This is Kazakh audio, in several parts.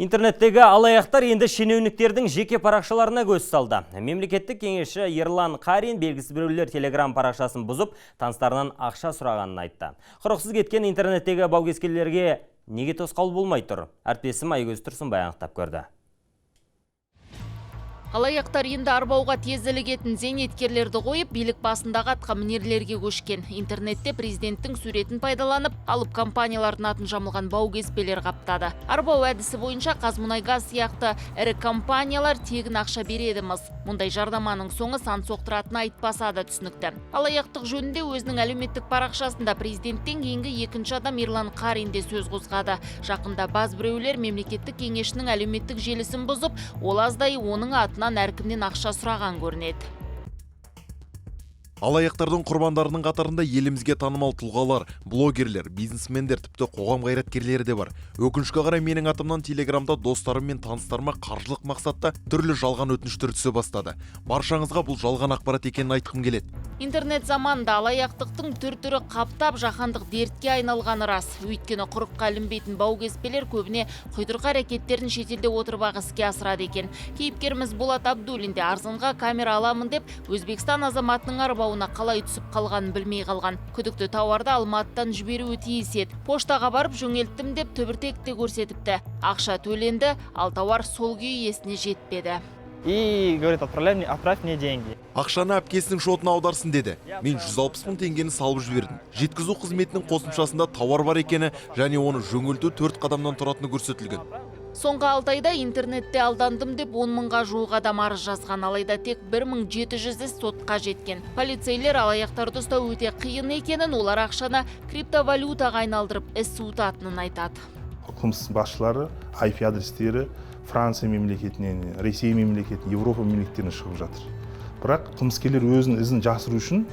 Интернеттегі алаяқтар енді шенеуніктердің жеке парақшаларына көз салды. Мемлекеттік кеңесші Ерлан Қарин белгісіз біреулер Телеграм парақшасын бұзып, таныстарынан ақша сұрағанын айтты. Құрықсыз кеткен интернеттегі баугескерлерге неге тосқауыл болмай тұр? Әріптесім Айгөз Тұрсынбай анықтап көрді. Алаяқтар енді арбауға тезілігетін зейнеткерлерді қойып, билік басындағы атқамінерлерге көшкен. Интернетте президенттің суретін пайдаланып, алып компаниялардың атын жамылған баугеспелер қаптады. Арбау әдісі бойынша Қазмұнайгаз сияқты ірі компаниялар тегін ақша бередіміз. Мұндай жарнаманың соңы сан соқтыратыны айтпаса да түсінікті. Алаяқтық жөнінде өзінің әлеуметтік парақшасында президенттен кейінгі екінші адам Ерлан Қарин де сөз қозғады. Жақында баз біреулер мемлекеттік кеңесшінің әлеуметтік желісін бұзып, ол аздай оның атынан әркімнен ақша сұраған көрінеді. Алаяқтардың құрбандарының қатарында елімізге танымал тұлғалар, блогерлер, бизнесмендер, тіпті қоғам қайраткерлері де бар. Өкінішке қарай менің атымнан Телеграмда достарым мен таныстарыма қаржылық мақсатта түрлі жалған өтініштер түсе бастады. Баршаңызға бұл жалған ақпарат екенін айтқым келеді. Интернет заманында алаяқтықтың түр-түрі қаптап, жаһандық дертке айналғаны рас. Өйткені құрыққа ілінбейтін баугеспелер көбіне құйдырғы әрекеттерін шетелде отырып іске асырады екен. Кейіпкеріміз Болат Абдуллин де арзанға камера аламын деп Өзбекстан азаматының арбауына қалай түсіп қалғанын білмей қалған. Күдікті тауарды Алматыдан жіберуі тиіс еді. Поштаға барып жөнелттім деп түбіртекте көрсетіпті. Ақша төленді, ал тауар сол күйі есіне жетпеді. И говорит, отправь мне деньги. Ақшаны әпкесінің шотына аударсын деді. Мен 160 мың теңгені салып жібердім. Жеткізу қызметінің қосымшасында тауар бар екені және оны жөнелту 4 қадамнан тұратыны көрсетілген. Соңғы 6 айда интернетте алдандым деп 10 мыңға жуық адам арыз жазған, алайда тек 1700 іс сотқа жеткен. Полицейлер алаяқтарды ұстау өте қиын екенін, олар ақшаны криптовалютаға айналдырып іс суытатынын айтады. Қылмыс басшылары IP адрестері Франция мемлекетінен, Ресей мемлекетінен, Европа мемлекеттерінен шығып жатыр. Бірақ қылмыскерлер өзінің ізін жасыру үшін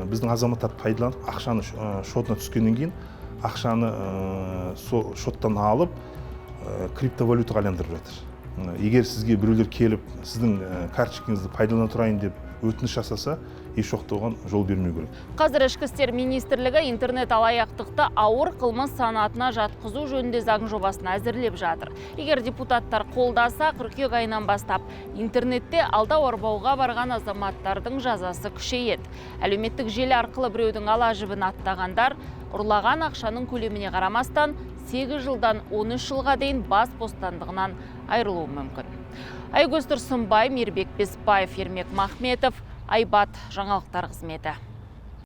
біздің азаматтарды пайдаланып, ақшаны шотына түскеннен кейін ақшаны шоттан алып криптовалютаға айландырып жатыр. Егер сізге біреулер келіп, сіздің карточкаңызды пайдалана тұрайын деп өтініш жасаса, еш уақытта оған жол бермеу керек. Қазір Ішкі істер министрлігі интернет алаяқтықты ауыр қылмыс санатына жатқызу жөнінде заң жобасын әзірлеп жатыр. Егер депутаттар қолдаса, қыркүйек айынан бастап интернетте алдау арбауға барған азаматтардың жазасы күшейеді. Әлеуметтік желі арқылы біреудің ала жібін аттағандар ұрлаған ақшаның көлеміне қарамастан 8 жылдан 13 жылға дейін бас бостандығынан айырылуы мүмкін. Айгөз Тұрсынбай, Мейірбек Беспаев, Ермек Махметов, Айбат жаңалықтар қызметі.